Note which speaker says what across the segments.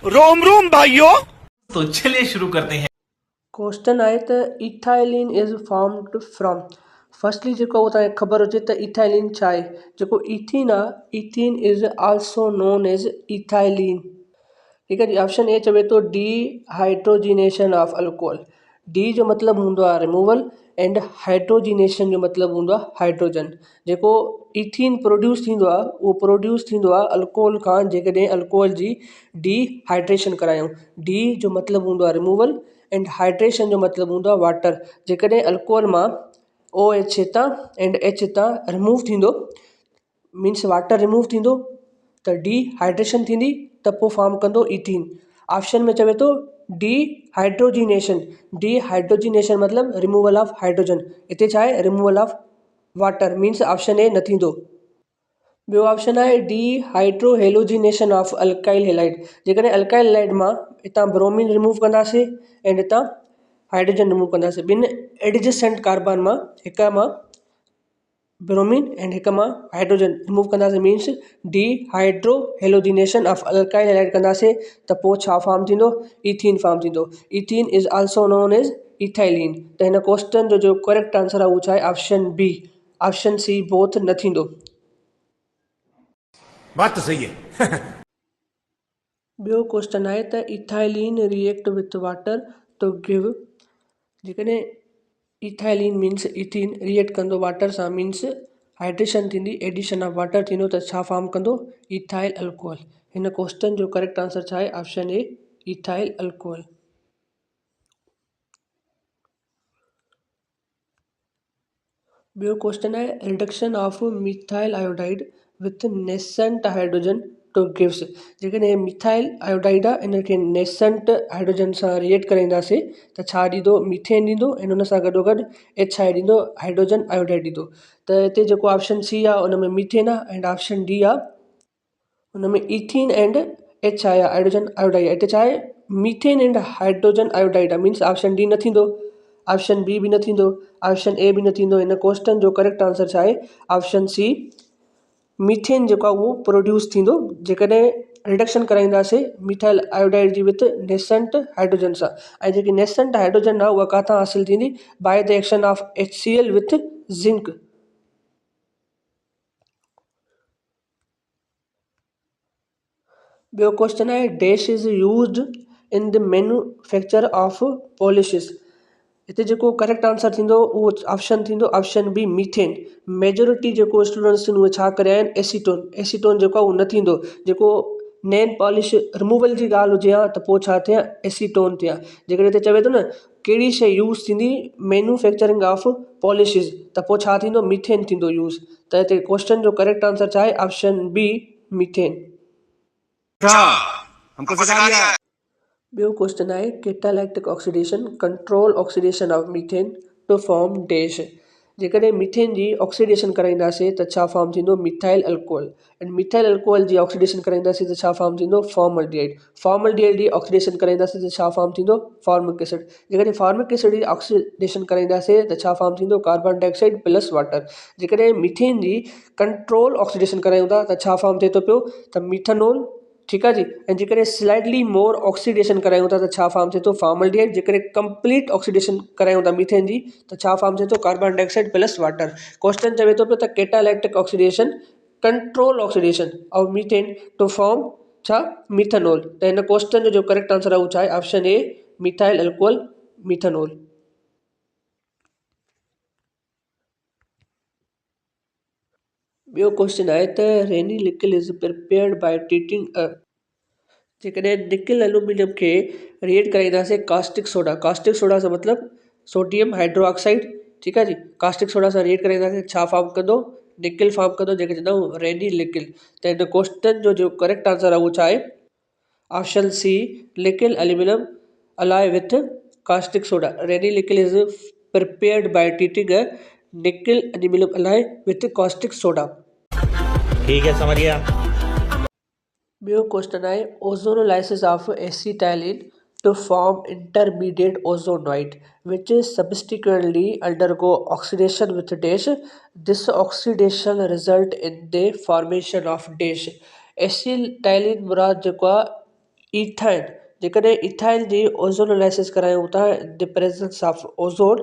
Speaker 1: रोम रोम भाइयों।
Speaker 2: तो चलिए शुरू करते हैं।
Speaker 3: क्वेश्चन आहे त ethylene is formed from. Firstly जेको उहो तव्हांखे ख़बर हुजे त इथाइलिन छा आहे। जेको इथीन आहे, ethene is also known as ethylene. ठीक है जी। ऑप्शन ए चवे तो डी हाइड्रोजिनेशन ऑफ अल्कोहल। डी जो मतिलबु हूंदो आहे रिमूवल एंड हाइड्रोजिनेशन जो मतिलबु हूंदो आहे हाइड्रोजन। जेको इथीन प्रोड्यूस थींदो आहे उहो प्रोड्यूस थींदो आहे अल्कोहल खां जेकॾहिं अल्कोहल जी डिहाइड्रेशन करायूं। डी जो मतिलबु हूंदो आहे रिमूवल एंड हाइड्रेशन जो मतिलबु हूंदो आहे वाटर। जेकॾहिं अल्कोहल मां OH हितां एंड H हितां रिमूव थींदो मीन्स वाटर रिमूव थींदो त डिहाइड्रेशन थींदी त पोइ फॉर्म कंदो इथीन। ऑप्शन में चवे तो डी हाइड्रोजिनेशन। डिहाइड्रोजिनेशन मतिलबु रिमूवल ऑफ हाइड्रोजन। हिते छा आहे removal of water means option A न थींदो। ॿियो ऑप्शन आहे D hydrohalogenation of alkyl halide. जेकॾहिं अल्काइल हेलाइड मां हितां ब्रोमीन रिमूव कंदासीं एंड हितां हाइड्रोजन रिमूव कंदासीं। ॿिनि एडजेसेंट कार्बन मां हिक मां ब्रोमीन एंड हिक मां हाइड्रोजन रिमूव कंदासीं means dehydrohalogenation of alkyl halide कंदासीं त पोइ छा फॉर्म थींदो इथीन फॉर्म थींदो। Ethene is also known as ethylene. त हिन क्वेश्चन जो करेक्ट आंसर आहे उहो छा आहे option B. Option C both न थींदो।
Speaker 1: बात तो सही है।
Speaker 3: ॿियो क्वेश्चन आहे त ethylene react with water to give. जेकॾहिं इथाइलिन मीन्स इथीन रिएक्ट कंदो वाटर सां मीन्स हाइड्रेशन थींदी एडिशन ऑफ वाटर थींदो त छा फॉर्म कंदो इथाइल अल्कोहल। हिन क्वेश्चन जो करेक्ट आंसर छा आहे ऑप्शन ए इथाइल अल्कोहल। ॿियो क्वेश्चन आहे reduction of methyl iodide with nascent hydrogen to gives. जेकॾहिं मिथाइल आयोडाइड आहे इनखे नेसेंट हाइड्रोजन सां रिएक्ट कराईंदासीं त छा ॾींदो मीथेन ॾींदो ऐं हुन सां गॾोगॾु एच आई ॾींदो हाइड्रोजन आयोडाइड ॾींदो। त हिते जेको ऑप्शन सी आहे उन में मीथेन आहे एंड ऑप्शन डी आहे हुन में इथीन एंड एच आहे हाइड्रोजन आयोडाइड। हिते छा आहे मीथेन एंड हाइड्रोजन आयोडाइड आहे मीन्स ऑप्शन डी न थींदो। ऑप्शन बी बि न थींदो। ऑप्शन ए बि न थींदो। हिन क्वेश्चन जो करेक्ट आंसर छा आहे ऑप्शन सी मीथेन जेको आहे उहो प्रोड्यूस थींदो जेकॾहिं रिडक्शन कराईंदासीं मिथाइल आयोडाइड जी विथ नेसेंट हाइड्रोजन सां। ऐं जेकी नेसेंट हाइड्रोजन आहे उहा किथां हासिल थींदी by the action of HCl with zinc. ॿियो क्वेश्चन आहे dash is used in the manufacture of polishes. हिते जेको करेक्ट आंसर थींदो उहो ऑप्शन थींदो ऑप्शन बी मीथेन। मेजोरिटी जेको स्टूडेंट्स आहिनि उहे छा करिया आहिनि एसीटोन। एसीटोन जेको आहे उहो न थींदो। जेको नेल पॉलिश रिमूवल जी ॻाल्हि हुजे हा त पोइ छा थिया एसीटोन थिया। जेकॾहिं हिते चवे थो न कहिड़ी शइ यूज़ थींदी मैन्युफैक्चरिंग ऑफ पॉलिशिस त पोइ छा थींदो मीथेन थींदो यूज़। त हिते क्वेश्चन जो करेक्ट आंसर छा आहे ऑप्शन बी मीथेन।
Speaker 1: हमको सिखा दिया है।
Speaker 3: ॿियो क्वेश्चन आहे catalytic oxidation control oxidation of methane to form dash. जेकॾहिं मीथेन जी ऑक्सीडेशन कराईंदासीं त छा फॉर्म थींदो methyl alcohol and methyl alcohol जी ऑक्सीडेशन कराईंदासीं त छा फॉर्म थींदो फॉर्मल्डिहाइड। फॉर्मल्डिहाइड जी ऑक्सीडेशन कराईंदासीं त छा फॉर्म थींदो फॉर्मिक एसिड। जेकॾहिं फॉर्मिक एसिड जी ऑक्सीडेशन कराईंदासीं त छा फॉर्म थींदो कार्बन डाइऑक्साइड प्लस वाटर। जेकॾहिं मीथेन जी कंट्रोल ऑक्सीडेशन करायूं था त छा फॉर्म थिए थो पियो त मीथनॉल। ठीकु आहे जी। ऐं जेकॾहिं स्लाइडली मोर ऑक्सीडेशन करायूं था त छा फॉर्म थिए थो फॉर्मल्डिहाइड। जेकॾहिं कंप्लीट ऑक्सीडेशन करायूं था मीथेन जी त छा फॉर्म थिए थो carbon dioxide plus water. Question चवे थो पियो त catalytic oxidation control oxidation of methane to form छा मिथनॉल। त हिन क्वेश्चन जो करेक्ट आंसर आहे उहो छा आहे option A methyl alcohol methanol. ॿियो क्वेश्चन आहे त Raney liquid is prepared by treating a. जेकॾहिं निकिल एल्यूमिनियम खे रिएक्ट कराईंदासीं कास्टिक सोडा। कास्टिक सोडा सां मतिलबु सोडियम हाइड्रोक्साइड। ठीकु आहे जी। कास्टिक सोडा सां रिएक्ट कराईंदासीं छा फॉर्म कंदो निकिल फॉर्म कंदो जंहिंखे चवंदा आहियूं रेनी लिक्विड। त हिन क्वेश्चन जो करेक्ट आंसर आहे उहो छा आहे option C liquid aluminium alloy with caustic soda. Raney liquid is prepared by treating a nickel aluminium alloy with caustic soda.
Speaker 2: ठीक है, समझ गया।
Speaker 3: ॿियो क्वेश्चन आहे ozonolysis of acetylene to form intermediate ozonide which subsequently undergo oxidation with dash. This oxidation result in the formation of dash. Acetylene मुराद जेको आहे ethyne जेकॾहिं इथाइन जी ओज़ोनोलाइसिस करायूं था in the presence of ozone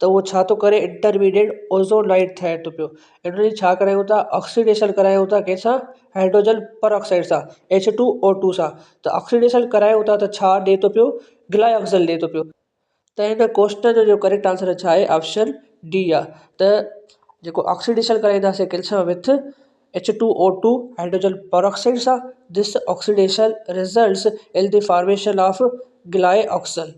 Speaker 3: त उहो छा थो करे इंटरमीडिएट ओज़ोनाइड ठहे थो पियो। इन जी छा करायूं था ऑक्सीडेशन करायूं था कंहिंसां हाइड्रोजन परऑक्साइड सां H2O2 सां। त ऑक्सीडेशन करायूं था त छा ॾिए थो पियो ग्लाइऑक्सिजन ॾिए थो पियो। त हिन क्वेश्चन जो करेक्ट आंसर छा आहे ऑप्शन डी आहे। त जेको ऑक्सीडेशन कराईंदासीं कंहिंसां विथ H2O2 हाइड्रोजन परऑक्साइड सां this oxidation results in the formation of glyoxygen.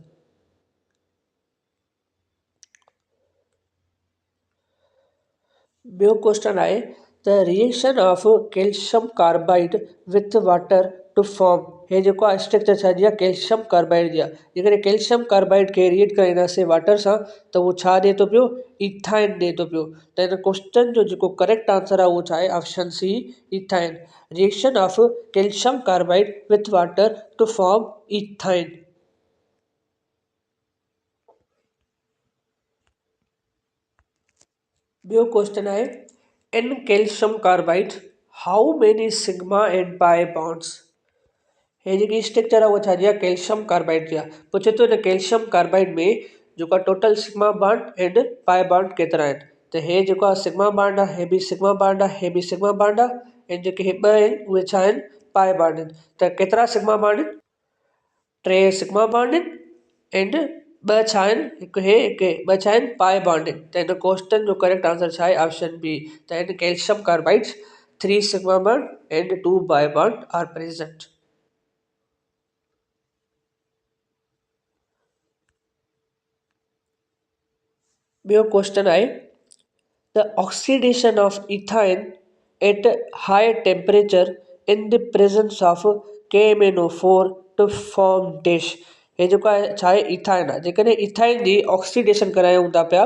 Speaker 3: ॿियो क्वेश्चन आहे the reaction of calcium carbide with water to form. हे जेको आहे स्ट्रक्चर छा जी आहे कैल्शियम कार्बाइड जी आहे। जेकॾहिं कैल्शियम कार्बाइड खे रिएक्ट कराईंदासीं वाटर सां त उहो छा ॾिए थो पियो इथाइन ॾिए थो पियो। त हिन क्वेश्चन जो जेको करेक्ट आंसर आहे उहो छा आहे option C ethyne. Reaction of calcium carbide with water to form ethyne. ॿियो क्वेश्चन आहे in calcium carbide how many sigma and pi bonds. हे जेकी स्ट्रक्चर आहे उहा छा जी आहे कैल्शियम कार्बाइड जी आहे। पुछे थो हिन कैल्शियम कार्बाइड में जेको आहे total sigma bond and pi bond केतिरा आहिनि। त हे जेको आहे सिग्मा बॉन्ड आहे हे बि सिग्मा बॉन्ड आहे हे बि सिग्मा बॉन्ड आहे ऐं जेके हे ॿ आहिनि उहे छा आहिनि पाई बॉन्ड आहिनि। त केतिरा सिग्मा बॉन्ड आहिनि 3 सिग्मा बॉन्ड आहिनि एंड ॿ छा आहिनि हिकु हे हिकु हे ॿ छा आहिनि पाई बॉन्ड आहिनि। त हिन क्वेश्चन जो करेक्ट आंसर छा आहे ऑप्शन बी। त हिन calcium carbides 3 sigma bond and 2 pi bond are present. ॿियो क्वेश्चन आहे the oxidation of ethyne at high temperature in the presence of KMnO4 to form dash. हे जेको आहे छा आहे इथाइन आहे। जेकॾहिं इथाइन जी ऑक्सीडेशन करायूं था पिया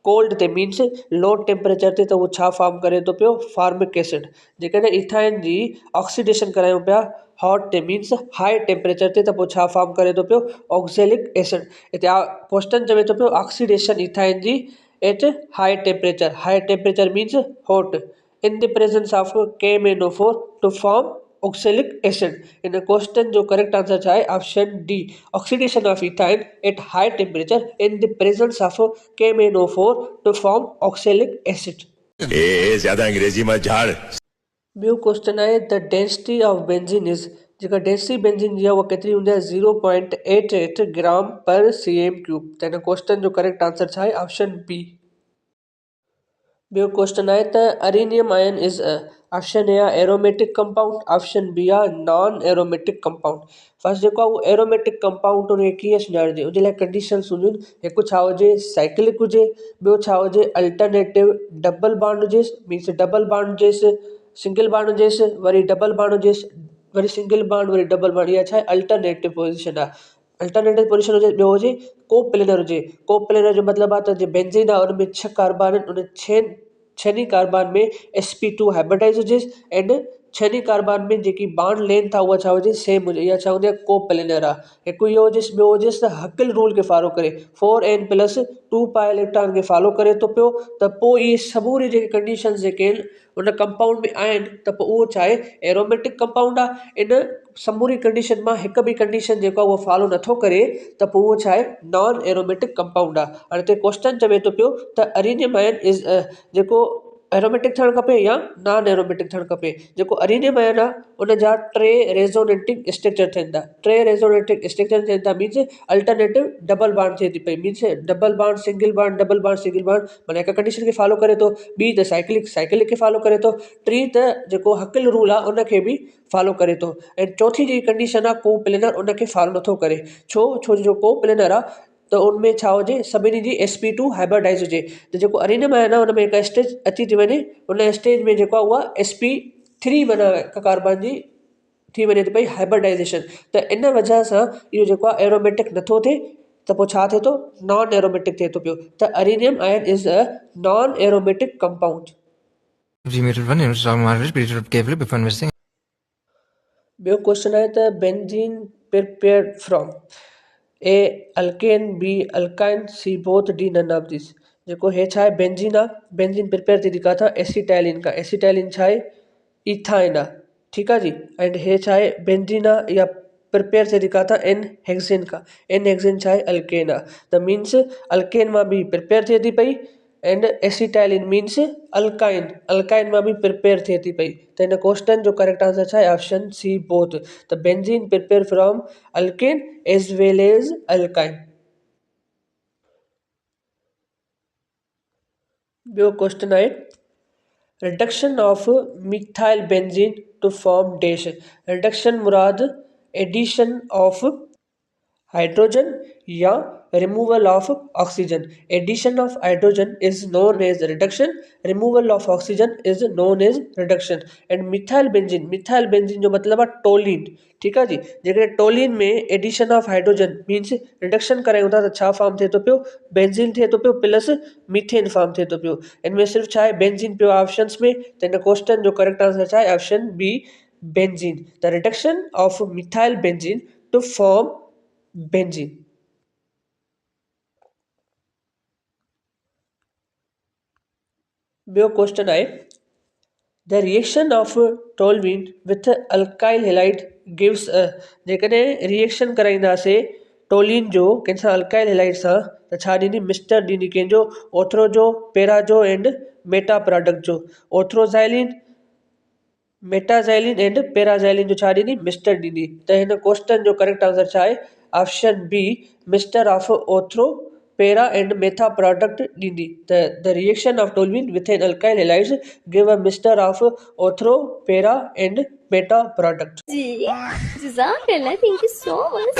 Speaker 3: कोल्ड ते मीन्स लो टेम्परेचर ते त उहो छा फॉर्म करे थो पियो फॉर्मिक एसिड। जेकॾहिं इथाइन जी ऑक्सीडेशन करायूं पिया हॉट ते मीन्स हाई टेम्परेचर ते त पोइ छा फॉर्म करे थो पियो ऑक्जेलिक एसिड। हिते क्वेश्चन चवे थो पियो ऑक्सीडेशन इथाइन जी at high temperature means hot in the presence of KMnO4 to form oxalic acid. इन क्वेश्चन जो करेक्ट आंसर छा आहे option D oxidation of ethyne at high temperature in the presence of KMnO4 to form oxalic acid.
Speaker 1: ज्यादा अंग्रेजी मत झाड़।
Speaker 3: ॿियो question आहे the density of benzene is. जेका डेंसिटी बेंजीन जी आहे उहा केतिरी हूंदी आहे 0.88 ग्राम पर cm3। त हिन क्वेश्चन जो करेक्ट आंसर छा आहे ऑप्शन बी। ॿियो क्वेश्चन आहे त arenium ion is option A आहे एरोमेटिक कंपाउंड ऑप्शन बी आहे नॉन एरोमेटिक कंपाउंड। फर्स्ट जेको आहे उहो एरोमेटिक कंपाउंड उनखे कीअं सुञाणिजे उनजे लाइ कंडीशन्स हूंदियूं आहिनि। हिकु छा हुजे साइक्लिक हुजे ॿियो छा हुजे अल्टरनेटिव डबल बॉन्ड हुजेसि मीन्स डबल बॉन्ड हुजेसि सिंगल बॉन्ड हुजेसि वरी डबल बॉन्ड हुजेसि वरी सिंगल बॉन्ड वरी डबल बॉन्ड। इहा छा आहे अल्टरनेटिव पोजीशन आहे। अल्टरनेटिव पोजीशन हुजे ॿियो हुजे कोप्लेनर हुजे। कोप्लेनर जो मतिलबु आहे त जे बेंजीन आहे उन में 6 कार्बन आहिनि उन छहनी कार्बन में sp2 हाइब्रिडाइज हुजेसि एंड छहनी कार्बन में जेकी बॉन्ड लेंथ आहे उहा छा हुजे सेम हुजे। इहा छा हूंदी आहे कोप्लेनर आहे। हिकु इहो हुजेसि ॿियो हुजेसि त हकिल रूल खे फॉलो करे 4n+2 पाई इलेक्ट्रॉन खे फॉलो करे थो पियो। त पोइ इहे समूरी जेके कंडीशन्स जेके आहिनि उन कंपाउंड में आहिनि त पोइ उहो छा आहे एरोमेटिक कंपाउंड आहे। इन समूरी कंडीशन मां हिकु बि कंडीशन जेको आहे उहो फॉलो नथो करे त पोइ उहो छा आहे नॉन एरोमेटिक कंपाउंड आहे। हाणे हिते क्वेश्चन चवे थो पियो त अरीनियम आयन इज़ जेको एरोमेटिक थियणु खपे या नॉन एरोमेटिक थियणु खपे। जेको अरीनियम आयन आहे उन जा 3 रेजोनेटिंग स्ट्रक्चर थियनि था। 3 रेजोनेटिंग स्ट्रक्चर थियनि था मीन्स अल्टरनेटिव डबल बॉन्ड थिए थी पई means double bond single bond double bond single bond माना हिकु कंडीशन खे फॉलो करे थो ॿी त साइक्लिक खे फॉलो करे थो टी त जेको हकिल रूल आहे उनखे बि फॉलो करे थो ऐं चौथी जेकी कंडीशन आहे कोप्लेनर उनखे फॉलो नथो करे। छो जो कोप्लेनर आहे त उनमें छा हुजे सभिनी जी sp2 हाइब्रिडाइज हुजे। त जेको अरीनियम आयन आहे उन में हिकु स्टेज अची थी वञे उन स्टेज में जेको आहे उहा sp3 माना हिकु कार्बन जी थी वञे थी पई हाइब्रिडाइजेशन। त इन वजह सां इहो जेको आहे एरोमेटिक नथो थिए त पोइ छा थिए थो नॉन एरोमेटिक थिए थो पियो। त arenium ion is a non aromatic compound. ॿियो क्वेश्चन आहे त benzene prepared from A alkane B alkyne C both D none of this. जेको हे छा आहे बेंजीन आहे बेंजीन प्रिपेयर थी किथां एसिटाइलिन खां। एसिटाइलिन छा आहे इथाइन आहे ठीकु आहे जी एंड हे छा आहे बेंजीन आहे या प्रिपेयर थिए थी का था एन हेक्सेन का। एन हेक्सेन छा आहे अल्केन आहे त मीन्स अल्केन मां बि प्रिपेयर थिए थी पई and acetylene means alkyne alkyne मां बि प्रिपेयर थिए थी पई। त हिन क्वेश्चन जो करेक्ट आंसर छा आहे ऑप्शन सी बोथ। त benzene prepare from alkane as well as alkyne. ॿियो क्वेश्चन आहे reduction of methyl benzene to form dash. Reduction मुराद एडिशन ऑफ हाइड्रोजन या removal of oxygen. Addition of hydrogen is known as reduction, removal of oxygen is known as reduction. And methyl benzene जो मतलब आहे toluene. ठीक है जी, जेकॾहिं toluene में addition of hydrogen means reduction करायूं था त छा फॉर्म थिए थो पियो, बेंजीन थिए थो पियो प्लस मीथेन फॉर्म थिए थो पियो। इनमें सिर्फ़ु छा आहे बेंजीन पियो ऑप्शंस में। त हिन क्वेश्चन जो करेक्ट आंसर छा आहे option B benzene. The reduction of methyl benzene to form benzene. ॿियो क्वेश्चन आहे the reaction of toluene with alkyl halide gives a. जेकॾहिं रिएक्शन कराईंदासीं टोलिन जो कंहिंसां अल्काइल हेलाइड सां त छा ॾींदी मिक्सचर ॾींदी कंहिंजो ओथरो जो पेराजो एंड मेटा प्रोडक्ट जो। ओथरोज़ाइलिन मेटाज़ाइलिन एंड पेराज़ाइलिन जो छा ॾींदी मिक्सचर ॾींदी। त हिन क्वेश्चन जो करेक्ट आंसर छा आहे ऑप्शन बी मिक्सचर ऑफ ओथरो पेरा एंड मेथा प्रोडक्ट ॾींदी। त the reaction of toluene with an alkyl halides give a mixture of ओथरो पेरा एंड मेटा प्रोडक्ट।
Speaker 4: जी जज़ाकल्लाह, थैंक यू सो मच।